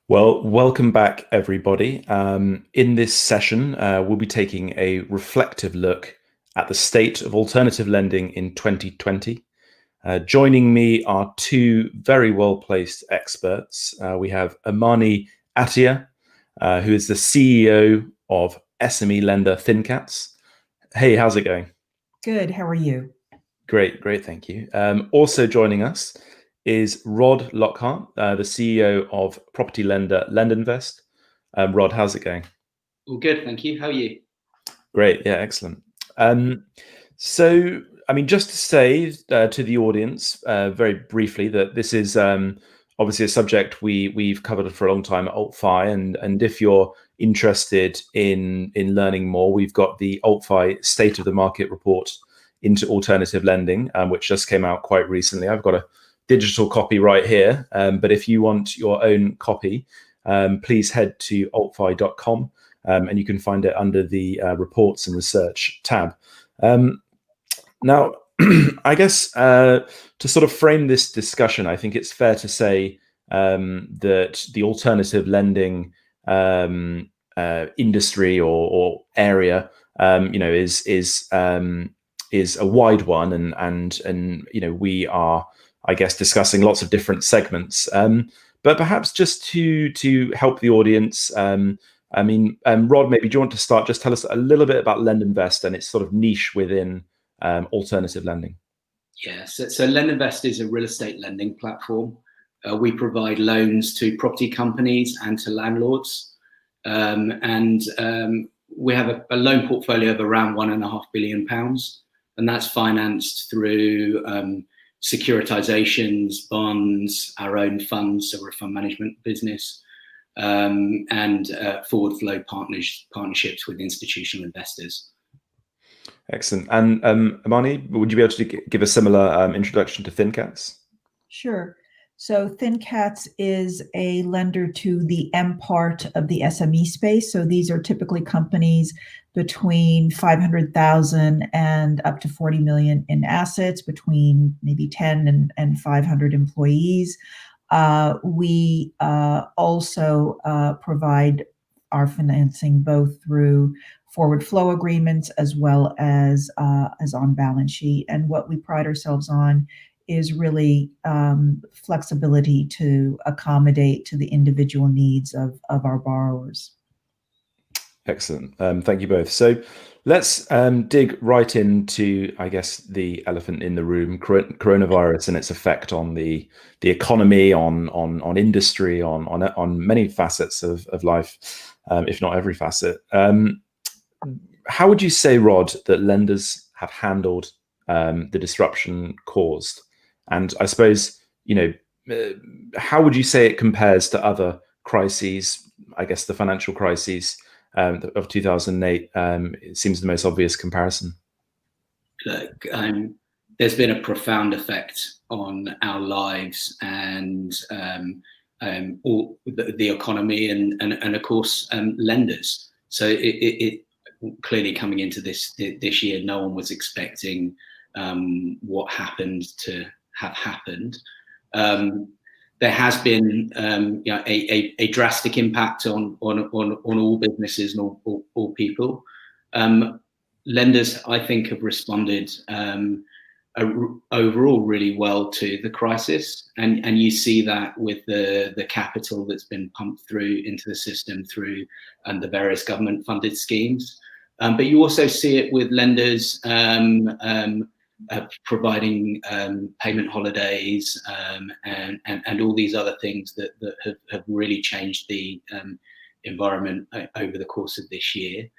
Well, welcome back, everybody. In this session, we'll be taking a reflective look at the state of alternative lending in 2020. Joining me are two very well-placed experts. We have Amani Attia, who is the CEO of SME lender ThinCats. Hey, how's it going? Good. How are you? Great, thank you. Also joining us is Rod Lockhart, the CEO of property lender LendInvest. Rod, how's it going? All good, thank you. How are you? Great, yeah, excellent. So, I mean, just to say to the audience very briefly that this is obviously a subject we've covered for a long time at AltFi, and if you're interested in learning more, we've got the AltFi State of the Market report into alternative lending, which just came out quite recently. I've got a digital copy right here, but if you want your own copy, please head to altfi.com, and you can find it under the reports and research tab. Now, I guess to sort of frame this discussion, I think it's fair to say that the alternative lending industry or area, is a wide one, and we are, I guess, discussing lots of different segments. But perhaps just to help the audience, Rod, maybe do you want to start? Just tell us a little bit about LendInvest and its sort of niche within alternative lending. Yeah, so LendInvest is a real estate lending platform. We provide loans to property companies and to landlords, and we have a loan portfolio of around £1.5 billion. And that's financed through securitizations, bonds, our own funds, so we're a fund management business, and forward flow partnerships with institutional investors. Excellent. And Amani, would you be able to give a similar introduction to ThinCats? Sure. So ThinCats is a lender to the M part of the SME space. So these are typically companies between 500,000 and up to 40 million in assets, between maybe 10 and 500 employees. We also provide our financing both through forward flow agreements as well as on balance sheet. And what we pride ourselves on is really flexibility to accommodate to the individual needs of our borrowers. Excellent. Thank you both. So let's dig right into, I guess, the elephant in the room, coronavirus and its effect on the economy, on industry, on many facets of life, if not every facet. How would you say, Rod, that lenders have handled the disruption caused? And I suppose, how would you say it compares to other crises? I guess the financial crises of 2008 it seems the most obvious comparison. Look, there's been a profound effect on our lives and all the economy and of course lenders. So it clearly coming into this year, no one was expecting what happened to have happened. There has been a drastic impact on all businesses and all people. Lenders, I think, have responded overall really well to the crisis, and you see that with the capital that's been pumped through into the system through the various government funded schemes. But you also see it with lenders providing payment holidays and all these other things that have really changed the environment over the course of this year.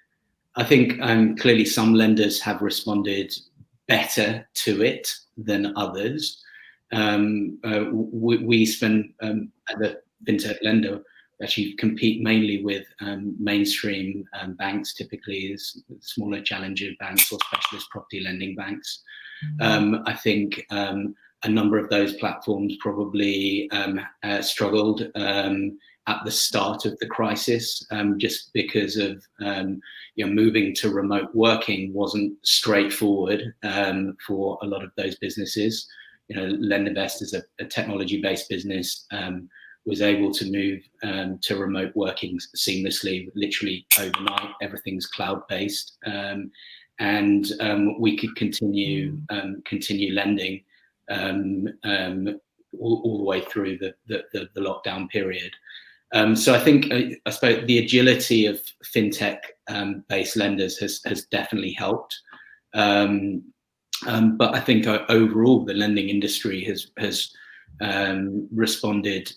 I think clearly some lenders have responded better to it than others. We spend, as a fintech lender, actually compete mainly with mainstream banks, typically as smaller challenger banks or specialist property lending banks. I think a number of those platforms probably struggled at the start of the crisis, just because of moving to remote working wasn't straightforward for a lot of those businesses. LendInvest is a technology-based business. was able to move to remote working seamlessly, literally overnight. Everything's cloud-based, and we could continue lending all the way through the lockdown period. So I think, I suppose, the agility of fintech based lenders has definitely helped. But I think overall the lending industry has responded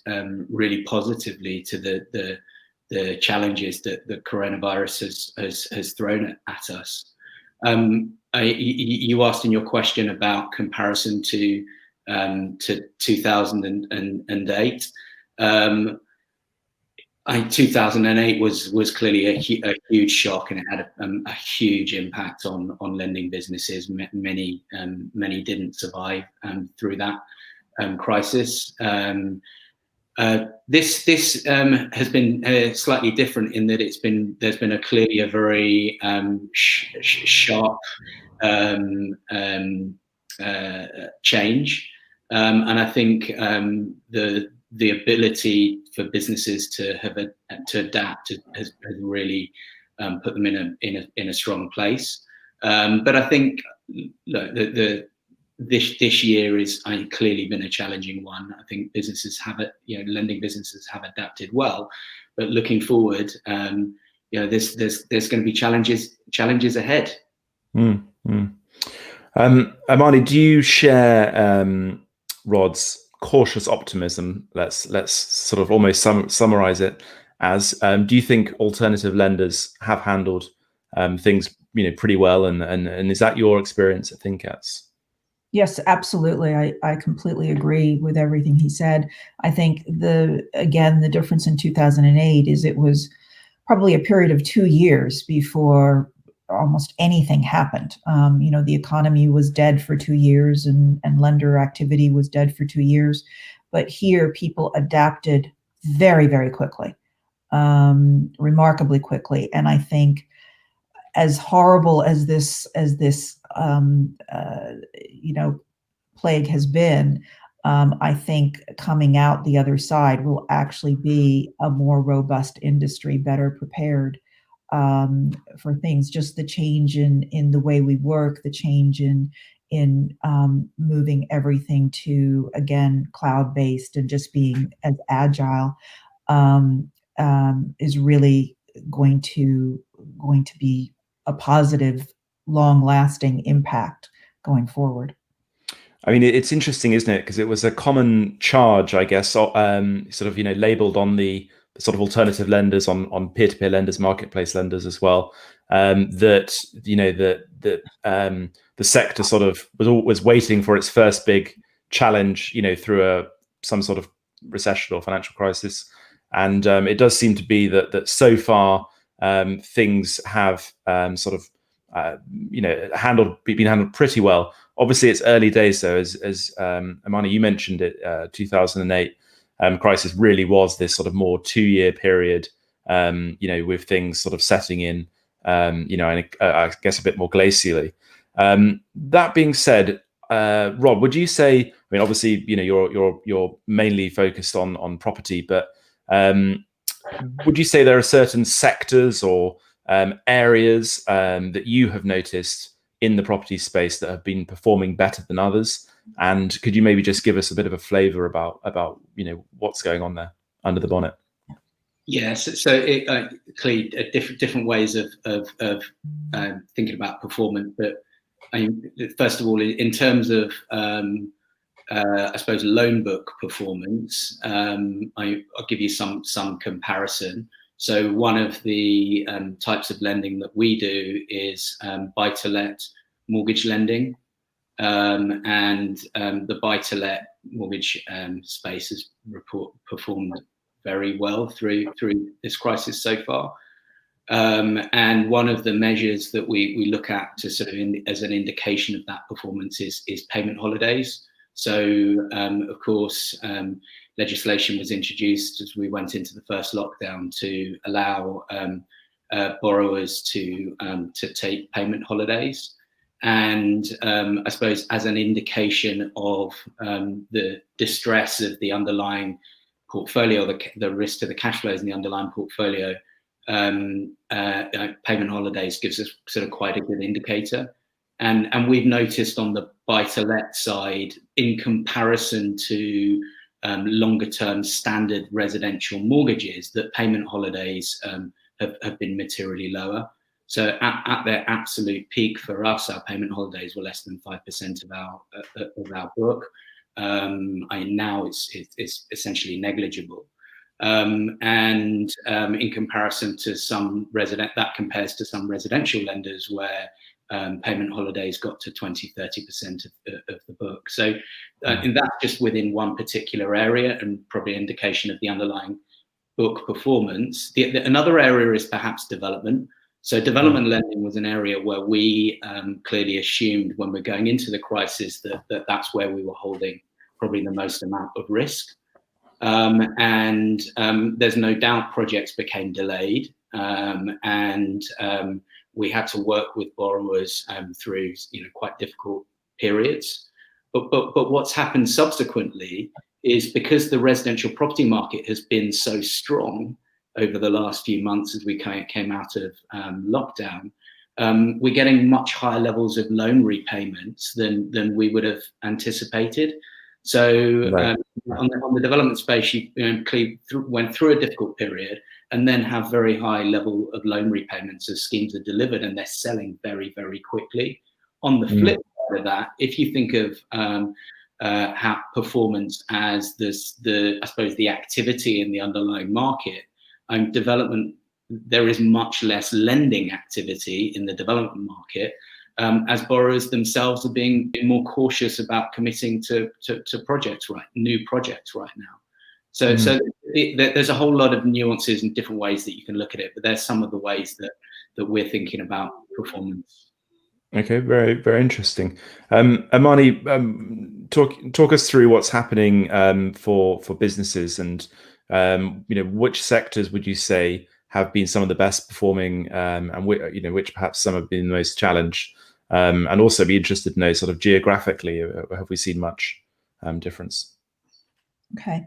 really positively to the challenges that the coronavirus has thrown at us. You asked in your question about comparison to 2008. 2008 was clearly a huge shock, and it had a huge impact on lending businesses. Many didn't survive through that crisis. This has been slightly different in that there's been clearly a very sharp change, and I think the ability for businesses to adapt has really put them in a strong place. But I think, look, this year is clearly been a challenging one. I think businesses lending businesses have adapted well, but looking forward, there's going to be challenges ahead. Amani, do you share Rod's cautious optimism? Let's sort of almost summarize it as, do you think alternative lenders have handled things pretty well, and is that your experience at ThinCats? Yes, absolutely. I completely agree with everything he said. I think the difference in 2008 is it was probably a period of 2 years before almost anything happened. The economy was dead for 2 years, and lender activity was dead for 2 years. But here, people adapted very, very quickly, remarkably quickly. And I think, as horrible as this plague has been, I think coming out the other side will actually be a more robust industry, better prepared for things. Just the change in the way we work, the change in moving everything to, again, cloud-based and just being as agile is really going to be a positive, long-lasting impact going forward. I mean, it's interesting, isn't it? Because it was a common charge, I guess, sort of, labeled on the sort of alternative lenders, on peer-to-peer lenders, marketplace lenders as well, that the sector sort of was waiting for its first big challenge, through some sort of recession or financial crisis, and it does seem to be that so far things have sort of been handled pretty well. Obviously, it's early days, though. As Amani, you mentioned it, 2008 crisis really was this sort of more 2-year period, with things sort of setting in, and I guess a bit more glacially. That being said, Rod, would you say? I mean, obviously, you're mainly focused on property, but would you say there are certain sectors or areas that you have noticed in the property space that have been performing better than others? And could you maybe just give us a bit of a flavor about what's going on there under the bonnet? Yes, so clearly different ways of thinking about performance. But first of all, in terms of I suppose loan book performance, I'll give you some comparison. So one of the types of lending that we do is buy-to-let mortgage lending, and the buy-to-let mortgage space has performed very well through this crisis so far. And one of the measures that we look at to sort of as an indication of that performance is payment holidays. So of course, legislation was introduced as we went into the first lockdown to allow borrowers to take payment holidays. And I suppose as an indication of the distress of the underlying portfolio, the risk to the cash flows in the underlying portfolio, payment holidays gives us sort of quite a good indicator. And we've noticed on the buy-to-let side, in comparison to longer-term standard residential mortgages, that payment holidays have been materially lower. So at their absolute peak for us, our payment holidays were less than 5% of our book. Now it's essentially negligible. And in comparison to that compares to some residential lenders where payment holidays got to 20-30% of the book. So and that's just within one particular area, and probably an indication of the underlying book performance. Another area is perhaps development. So development lending was an area where we clearly assumed when we're going into the crisis that's where we were holding probably the most amount of risk. And there's no doubt projects became delayed, and we had to work with borrowers through quite difficult periods. But what's happened subsequently is, because the residential property market has been so strong over the last few months as we came out of lockdown, we're getting much higher levels of loan repayments than we would have anticipated. So on the development space, you clearly went through a difficult period and then have very high level of loan repayments as schemes are delivered and they're selling very, very quickly. On the flip side of that, if you think of how performance as I suppose the activity in the underlying market, development, there is much less lending activity in the development market, as borrowers themselves are being more cautious about committing to new projects right now. So there's a whole lot of nuances and different ways that you can look at it, but there's some of the ways that we're thinking about performance. Okay, very, very interesting. Amani, talk us through what's happening for businesses, and which sectors would you say have been some of the best performing, and which perhaps some have been the most challenged, and also be interested to know sort of geographically, have we seen much difference? Okay.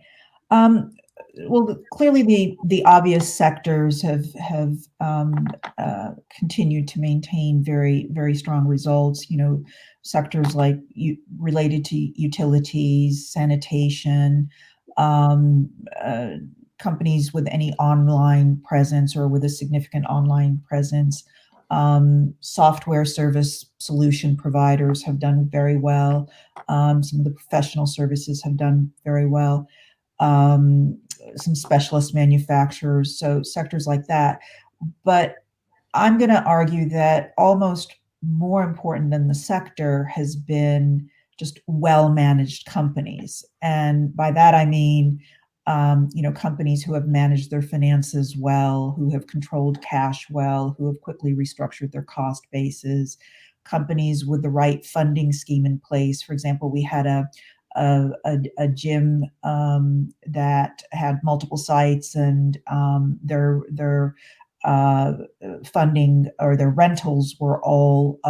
Well, clearly the obvious sectors have continued to maintain very, very strong results. Sectors like related to utilities, sanitation, companies with any online presence or with a significant online presence, software service solution providers have done very well. Some of the professional services have done very well. Some specialist manufacturers, so sectors like that. But I'm going to argue that almost more important than the sector has been just well-managed companies. And by that, I mean, companies who have managed their finances well, who have controlled cash well, who have quickly restructured their cost bases, companies with the right funding scheme in place. For example, we had a gym that had multiple sites, and their funding or their rentals were all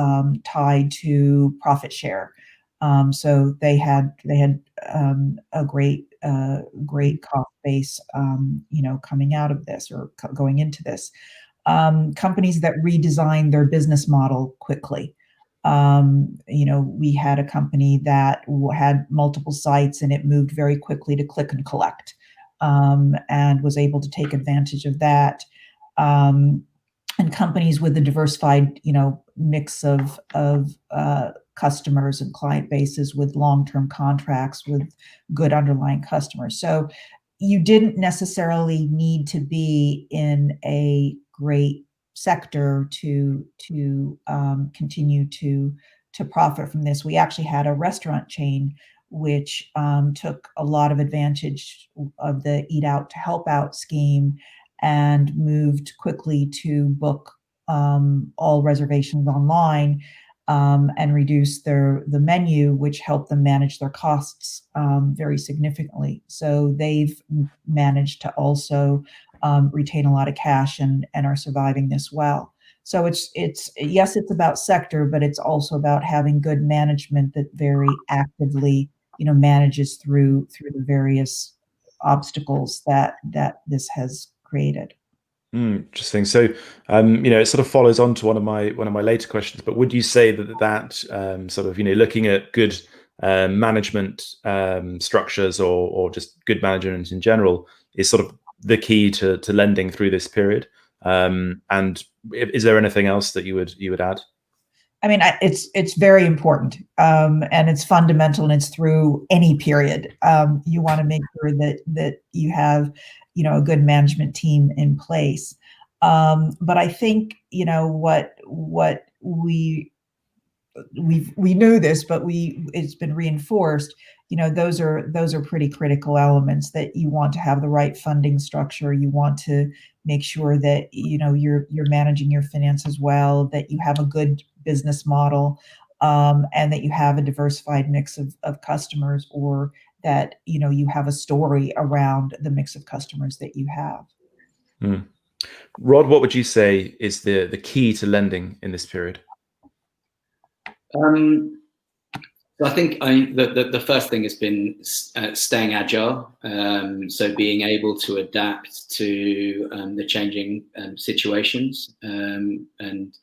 tied to profit share. So they had a great cost base, coming out of this or going into this. Companies that redesigned their business model quickly. We had a company that had multiple sites, and it moved very quickly to click and collect, and was able to take advantage of that. And companies with a diversified, mix of customers and client bases with long-term contracts with good underlying customers. So you didn't necessarily need to be in a great sector to continue to profit from this. We actually had a restaurant chain which took a lot of advantage of the Eat Out to Help Out scheme and moved quickly to book all reservations online, and reduce the menu, which helped them manage their costs very significantly. So they've managed to also retain a lot of cash and are surviving this well. So it's yes, it's about sector, but it's also about having good management that very actively manages through the various obstacles that this has created. Interesting. So, it sort of follows on to one of my later questions. But would you say that sort of looking at good management structures or just good management in general is sort of the key to lending through this period? And is there anything else that you would add? I mean, it's very important, and it's fundamental, and it's through any period. You want to make sure that you have, a good management team in place. But I think what we knew this, but it's been reinforced. Those are pretty critical elements, that you want to have the right funding structure. You want to make sure that you're managing your finances well, that you have a good business model, and that you have a diversified mix of customers, or that you have a story around the mix of customers that you have. Rod, what would you say is the key to lending in this period? So I think the first thing has been staying agile, so being able to adapt to the changing situations, and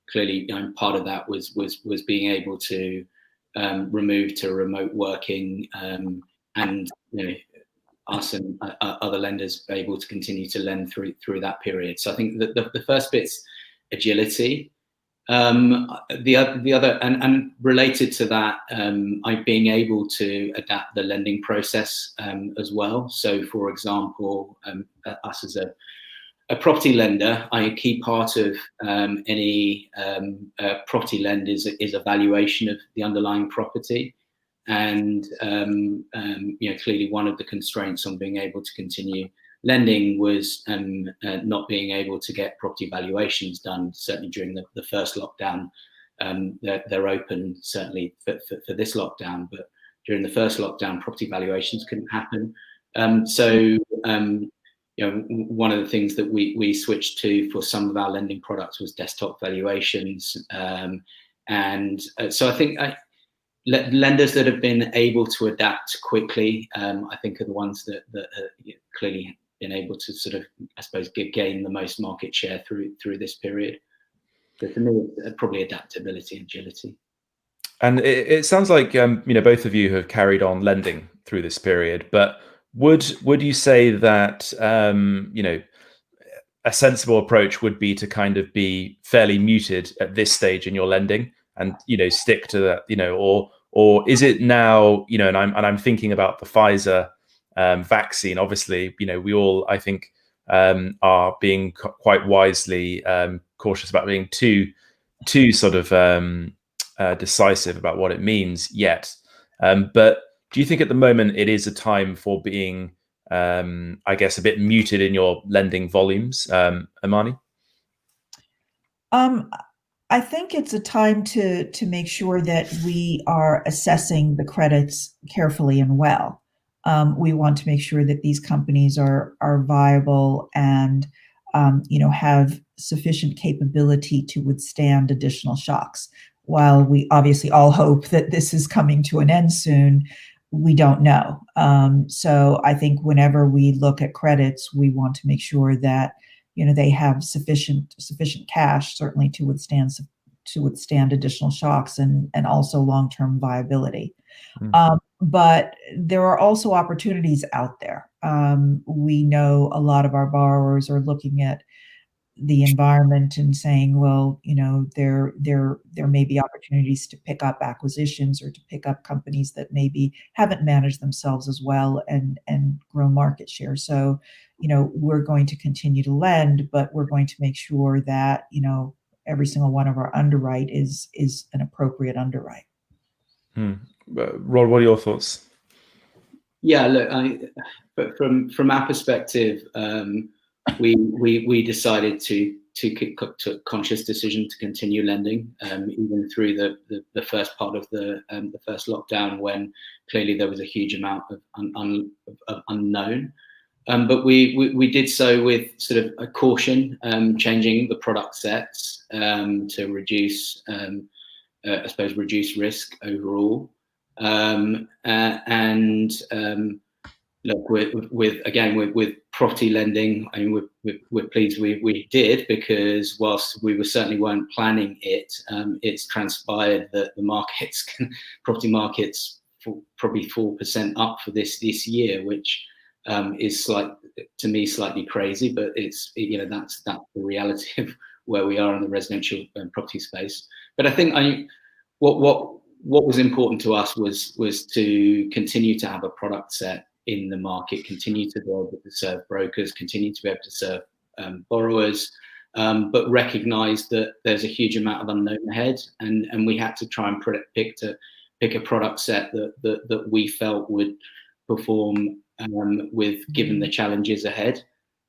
clearly part of that was being able to remove to remote working, and us and other lenders be able to continue to lend through that period. So I think that the first bit's agility. The other, and related to that, being able to adapt the lending process as well. So, for example, us as a property lender, a key part of any property lend is a valuation of the underlying property, and clearly one of the constraints on being able to continue lending was not being able to get property valuations done, certainly during the first lockdown. They're open certainly for this lockdown, but during the first lockdown, property valuations couldn't happen. So one of the things that we switched to for some of our lending products was desktop valuations, and so I think lenders that have been able to adapt quickly, I think, are the ones that clearly been able to sort of, I suppose, gain the most market share through this period. So for me, probably adaptability and agility. And it sounds like both of you have carried on lending through this period. But would you say that a sensible approach would be to kind of be fairly muted at this stage in your lending and stick to that, or is it now, and I'm thinking about the Pfizer vaccine. Obviously, we all, I think, are being quite wisely cautious about being too sort of decisive about what it means yet. But do you think at the moment it is a time for being, I guess, a bit muted in your lending volumes, Amani? I think it's a time to make sure that we are assessing the credits carefully and well. We want to make sure that these companies are viable and have sufficient capability to withstand additional shocks. While we obviously all hope that this is coming to an end soon, we don't know. So I think whenever we look at credits, we want to make sure that they have sufficient cash, certainly to withstand additional shocks, and also long-term viability. But there are also opportunities out there. We know a lot of our borrowers are looking at the environment and saying, well, there may be opportunities to pick up acquisitions or to pick up companies that maybe haven't managed themselves as well and grow market share. So, we're going to continue to lend, but we're going to make sure that, every single one of our underwrite is an appropriate underwrite. Rod, what are your thoughts? Yeah, look, from our perspective, we decided to took a conscious decision to continue lending, even through the first part of the first lockdown, when clearly there was a huge amount of unknown. But we did so with sort of a caution, changing the product sets to reduce, I suppose, reduce risk overall, and look, with property lending, I mean, we're pleased we did, because whilst we certainly weren't planning it, it's transpired that the property markets probably 4% up for this year, which is to me slightly crazy, but it's, that's the reality of where we are in the residential property space. But I think what was important to us was to continue to have a product set in the market, continue to be able to serve brokers, continue to be able to serve borrowers, but recognise that there's a huge amount of unknown ahead, and we had to try and pick a product set that we felt would perform given the challenges ahead.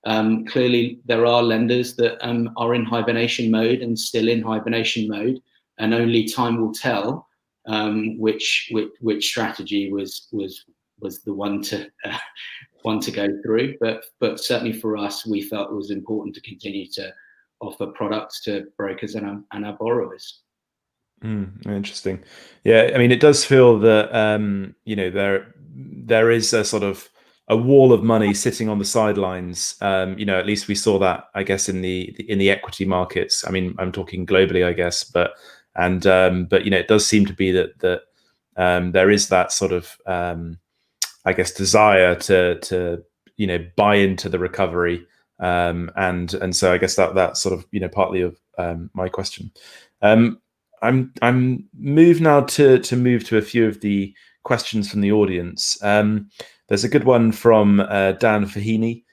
Clearly, there are lenders that are in hibernation mode and still in hibernation mode, and only time will tell which strategy was the one to go through. But certainly for us, we felt it was important to continue to offer products to brokers and our borrowers. Interesting. Yeah, I mean, it does feel that there is a sort of a wall of money sitting on the sidelines. At least we saw that, I guess, in the equity markets. I mean, I'm talking globally, I guess, but it does seem to be that there is that sort of I guess desire to buy into the recovery, and so I guess that's sort of partly of my question. I'm moved now to move to a few of the questions from the audience. There's a good one from Dan Fahini.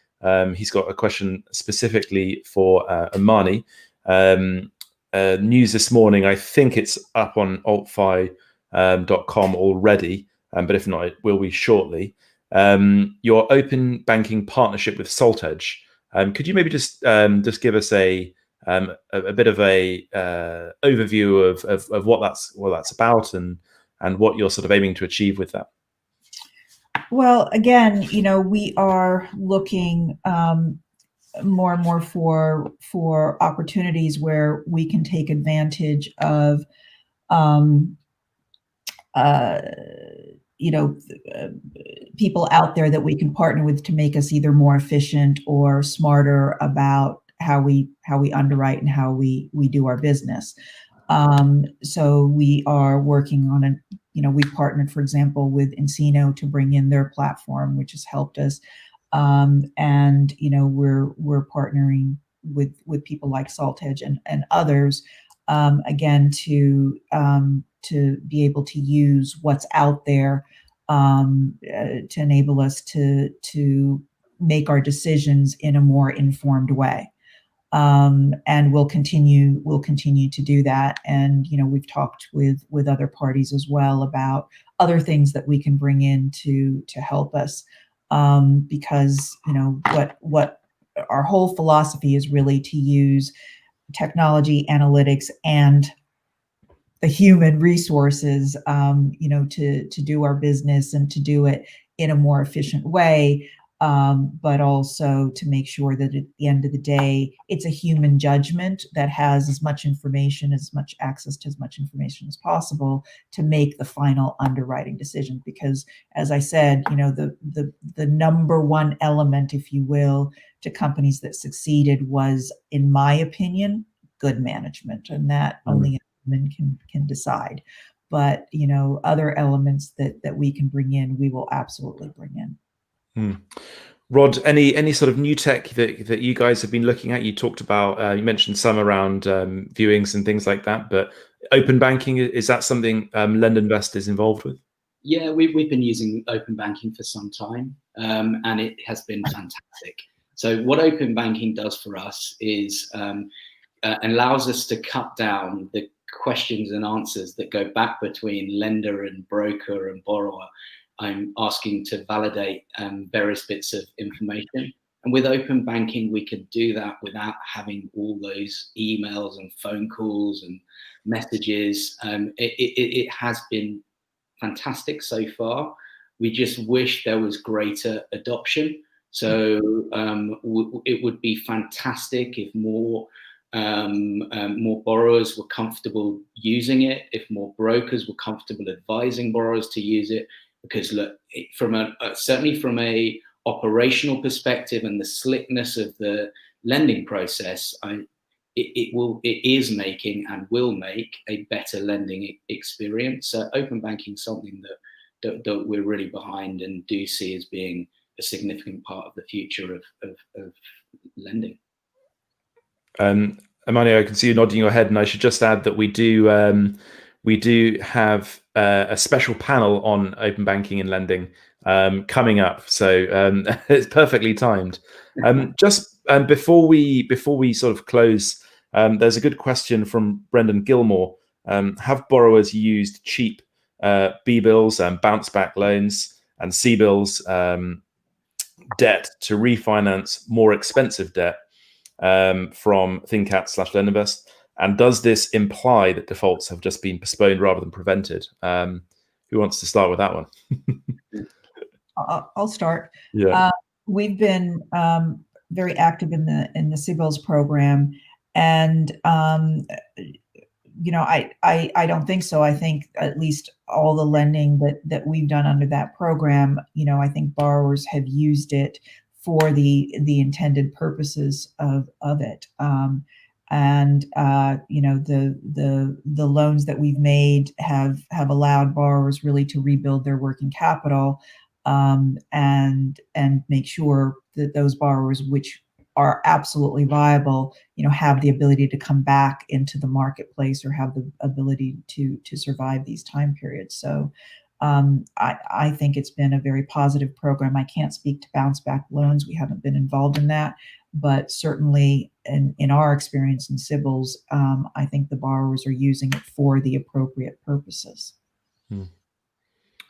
He's got a question specifically for Amani. News this morning, I think it's up on altfi.com already, but if not, it will be shortly. Your open banking partnership with SaltEdge. Could you maybe just give us a bit of a overview of what that's about and what you're sort of aiming to achieve with that? Well, again, we are looking more and more for opportunities where we can take advantage of people out there that we can partner with to make us either more efficient or smarter about how we underwrite and how we do our business. So we are working on we partnered, for example, with Encino to bring in their platform, which has helped us. And we're partnering with people like SaltEdge and others, again, to be able to use what's out there to enable us to make our decisions in a more informed way. And we'll continue to do that. And we've talked with other parties as well about other things that we can bring in to help us, because what our whole philosophy is really to use technology, analytics, and the human resources, to do our business and to do it in a more efficient way. But also to make sure that at the end of the day, it's a human judgment that has as much information, as much access to as much information as possible to make the final underwriting decision. Because, as I said, the number one element, if you will, to companies that succeeded was, in my opinion, good management, and that only a human can decide. But other elements that we can bring in, we will absolutely bring in. Rod, any sort of new tech that you guys have been looking at? You talked about, you mentioned some around viewings and things like that, but open banking, is that something LendInvest is involved with? Yeah, we've been using open banking for some time, and it has been fantastic. So what open banking does for us is allows us to cut down the questions and answers that go back between lender and broker and borrower. I'm asking to validate various bits of information. And with open banking, we can do that without having all those emails and phone calls and messages. It has been fantastic so far. We just wish there was greater adoption. So it would be fantastic if more borrowers were comfortable using it, if more brokers were comfortable advising borrowers to use it. because look, certainly from a operational perspective and the slickness of the lending process, it is making and will make a better lending experience. So open banking is something that we're really behind and do see as being a significant part of the future of lending. Emmanuel, I can see you nodding your head, and I should just add that we do have a special panel on open banking and lending coming up, so it's perfectly timed. Just before we sort of close, there's a good question from Brendan Gilmore. Have borrowers used cheap B-bills and bounce back loans and C-bills debt to refinance more expensive debt from ThinCat/LendInvest? And does this imply that defaults have just been postponed rather than prevented? Who wants to start with that one? I'll start. Yeah. We've been very active in the CBILS program, and I don't think so. I think at least all the lending that we've done under that program, I think borrowers have used it for the intended purposes of it. The loans that we've made have allowed borrowers really to rebuild their working capital, and make sure that those borrowers which are absolutely viable, have the ability to come back into the marketplace or have the ability to survive these time periods. So I think it's been a very positive program. I can't speak to bounce back loans. We haven't been involved in that, but certainly in our experience in CBILS, I think the borrowers are using it for the appropriate purposes.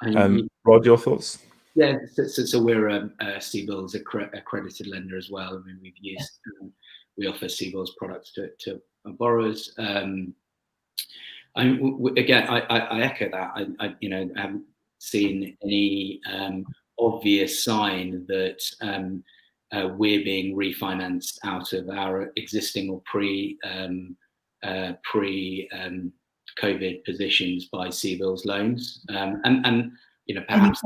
Rod, your thoughts? Yeah, so we're a CBILS accredited lender as well. I mean, we offer CBILS products to borrowers. Again, I echo that. I haven't seen any obvious sign that we're being refinanced out of our existing or pre COVID positions by CBILS loans, and perhaps.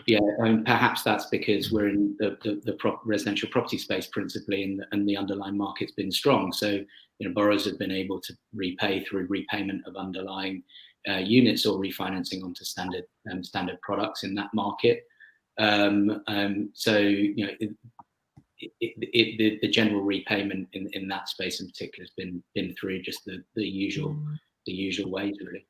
Yeah, perhaps that's because we're in the residential property space principally, and the underlying market's been strong. So, borrowers have been able to repay through repayment of underlying units or refinancing onto standard products in that market. So, the general repayment in that space in particular has been through just the usual ways, really.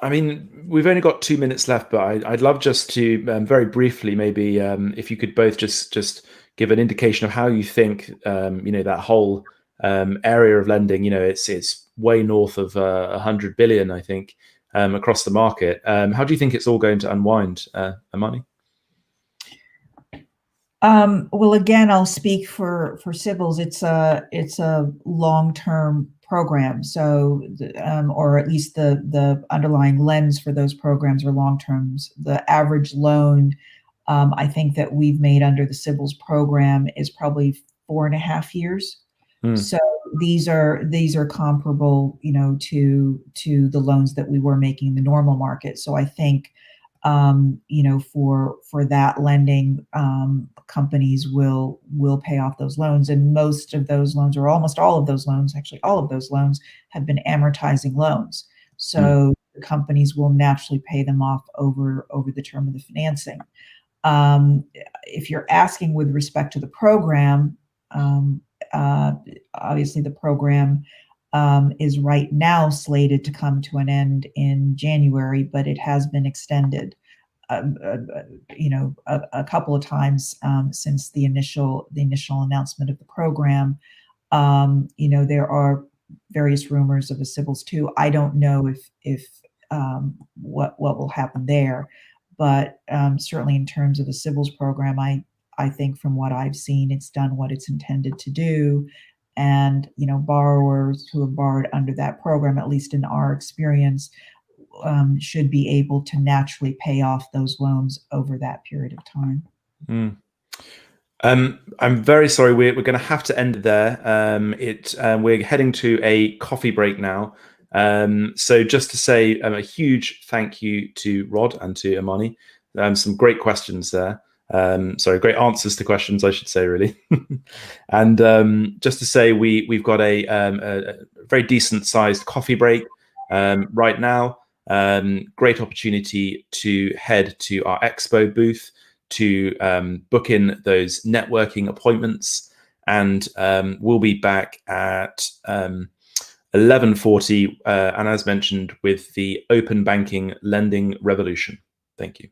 I mean, we've only got 2 minutes left, but I'd love just to very briefly, maybe if you could both just give an indication of how you think that whole area of lending. It's way north of 100 billion, I think, across the market. How do you think it's all going to unwind, Amani? Well, again, I'll speak for CBILS. It's a long-term program, so or at least the underlying lens for those programs are long terms. The average loan, I think that we've made under the CBILS program is probably 4.5 years. So these are comparable, to the loans that we were making in the normal market. So I think, for that lending, companies will pay off those loans, and most of those loans, or almost all of those loans, actually all of those loans, have been amortizing loans. So the companies will naturally pay them off over the term of the financing. If you're asking with respect to the program, obviously the program is right now slated to come to an end in January, but it has been extended, a couple of times since the initial announcement of the program. There are various rumors of a CBILS 2. I don't know if what will happen there, but certainly in terms of the CBILS program, I think from what I've seen, it's done what it's intended to do. And, borrowers who have borrowed under that program, at least in our experience, should be able to naturally pay off those loans over that period of time. I'm very sorry. We're going to have to end there. We're heading to a coffee break now. So just to say a huge thank you to Rod and to Imani. Some great questions there. Sorry, great answers to questions, I should say, really. And just to say, we've got a very decent sized coffee break right now. Great opportunity to head to our expo booth to book in those networking appointments, and we'll be back at 11:40, and as mentioned, with the open banking lending revolution. Thank you.